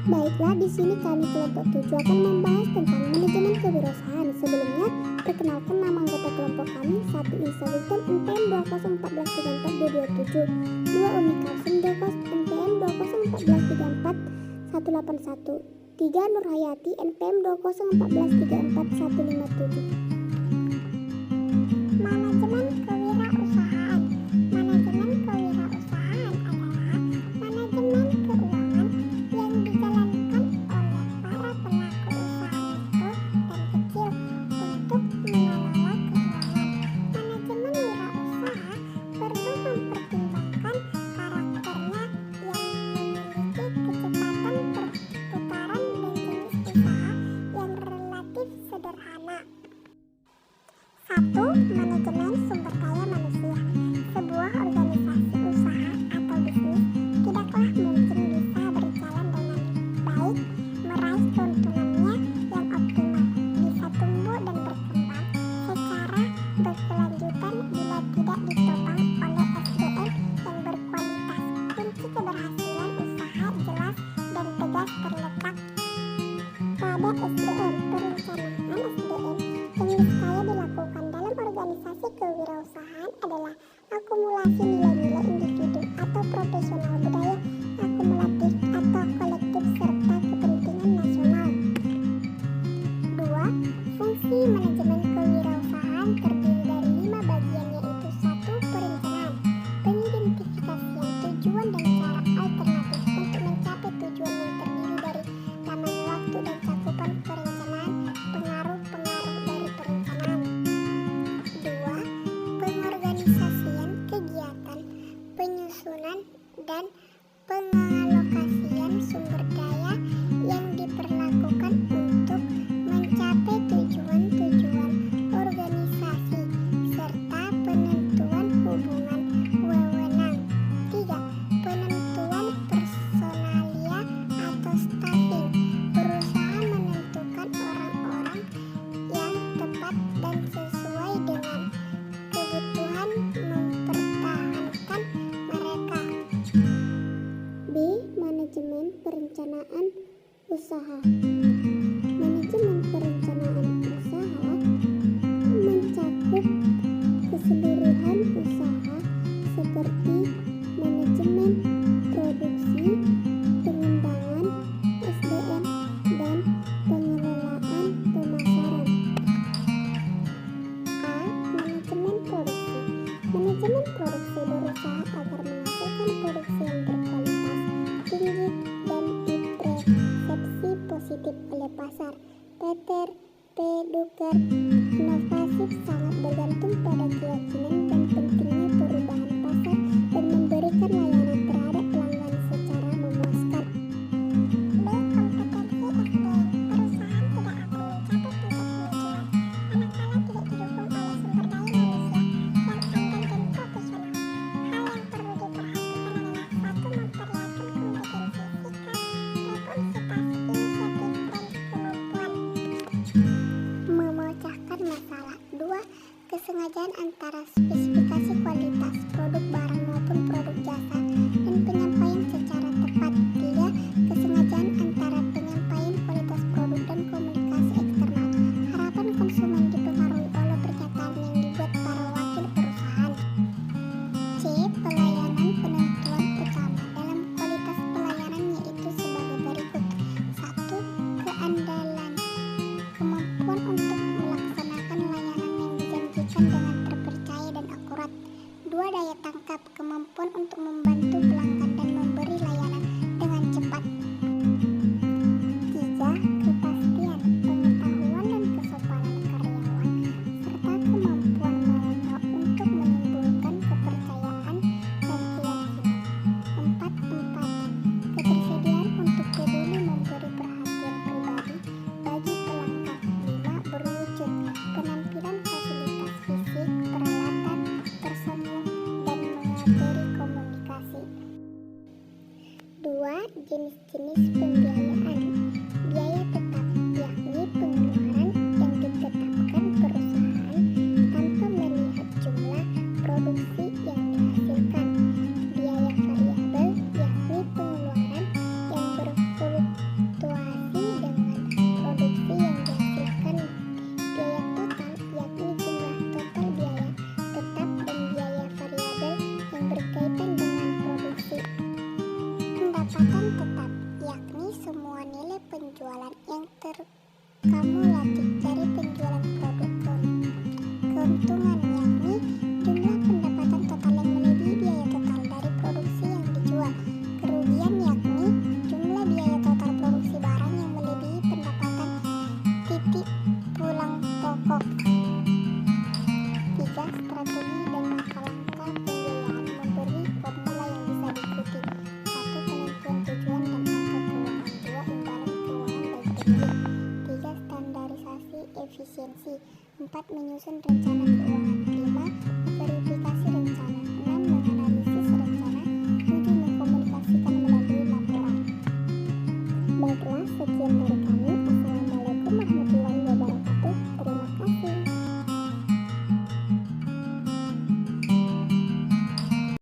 Baiklah, di sini kami kelompok 7 akan membahas tentang manajemen kewirausahaan. Sebelumnya, perkenalkan nama anggota kelompok kami: 1 Isa Wilton NPM 2014342227, 2 Umi Kalsum NPM 201434 181, 3 Nur Hayati NPM 201434 157. Manajemen kewirausahaan. Manajemen kewirausahaan adalah manajemen keuangan yang dijalankan oleh para pelaku usaha mikro dan kecil untuk mengelola keuangan. Manajemen wirausaha perlu mempertimbangkan karakternya yang memiliki kecepatan perputaran dan jenis usaha yang relatif sederhana. 1. Manajemen sumber daya manusia. Sebuah organisasi usaha atau bisnis tidaklah mungkin bisa berjalan dengan baik, meraih keuntungannya yang optimal, bisa tumbuh dan berkembang secara berkelanjutan bila tidak ditopang oleh SDM yang berkualitas. Kunci keberhasilan usaha jelas dan tegas terletak pada SDM. Perencanaan SDM yang niscaya dilakukan dalam organisasi kewirausahaan adalah akumulasi nilai-nilai individu atau profesional, budaya akumulatif atau kolektif, serta kepentingan nasional. 2. Fungsi manajemen kewirausahaan terdiri dari 5 bagian, yaitu 1. Perencanaan, pengidentifikasian tujuan dan cara alternatif untuk mencapai tujuan yang terdiri dari lamanya waktu dan cakupan perencanaan, pengaruh-pengaruh dari perencanaan. 2. Pengorganisasian kegiatan, penyusunan dan pengalokasian sumber daya yang diperlakukan untuk mencapai tujuan-tujuan organisasi, serta penentuan hubungan wewenang. 3. Penentuan personalia atau staffing, berusaha menentukan orang-orang yang tepat dan sesuai dengan kebutuhan, mempertahankan mereka. B. Manajemen perencanaan usaha. Manajemen perencanaan usaha mencakup keseluruhan usaha seperti manajemen produksi, pengembangan SDM, dan pengelolaan pemasaran. A. Manajemen produksi. Manajemen produksi berusaha agar menghasilkan produksi yang berkualitas tinggi dan dipersepsi positif oleh pasar. Peter P. Drucker. Inovasi sangat bergantung pada keyakinan dan pentingnya perubahan pasar dan memberikan layanan terhadap pelanggan secara memuaskan. B. Kompetensi SDM. Perusahaan tidak akan mencapai puncak kemajuan manakala tidak didukung oleh sumber daya manusia yang andal dan profesional. Hal yang perlu diperhatikan adalah 1. Memperlihatkan kompetensi, sikap, responsivitas, inisiatif, dan kemampuan memecahkan masalah. 2. Kesengajaan antara spesifikasi kualitas produk barang maupun produk jasa dan penyampaian secara tepat. 3. Kesengajaan antara penyampaian kualitas produk dan komunikasi eksternal. Harapan konsumen dipengaruhi oleh pernyataan yang dibuat para wakil perusahaan. C. Pelayanan penentuan utama dalam kualitas pelayanan yaitu sebagai berikut. 1. Keandalan, kemampuan untuk melaksanakan layanan yang dijanjikan dengan terpercaya dan akurat. 2. Daya tangkap, kemampuan untuk membantu pelanggan dan memberi layanan dengan cepat. 3. Kepastian, pengetahuan dan kesopanan karyawan, serta kemampuan mereka untuk menimbulkan kepercayaan dan keyakinan. 4. Empati, ketersediaan untuk peduli memberi perhatian pribadi bagi pelanggan. 5. Berwujud, penampilan fasilitas fisik, peralatan, personil, dan materi komunikasi. 2. Jenis-jenis pembiayaan. Biaya tetap, yakni pengeluaran yang ditetapkan perusahaan tanpa melihat jumlah produksi yang dihasilkan. Biaya variabel, yakni pengeluaran yang berfluktuasi penjualan yang terkumulatif dari penjualan produk keuntungan, yakni jumlah pendapatan total yang melebihi biaya total dari produksi yang dijual. Kerugian yakni jumlah biaya total produksi barang yang melebihi pendapatan titik pulang pokok. 3. Strategi dan langkah-langkah pembiayaan memberi formula yang bisa diikuti. 1. Penentuan tujuan dan angka keuangan. 2. Imbalan keuangan baik dan buruk. 3. Standarisasi efisiensi. 4. Menyusun rencana keuangan. 5. Beri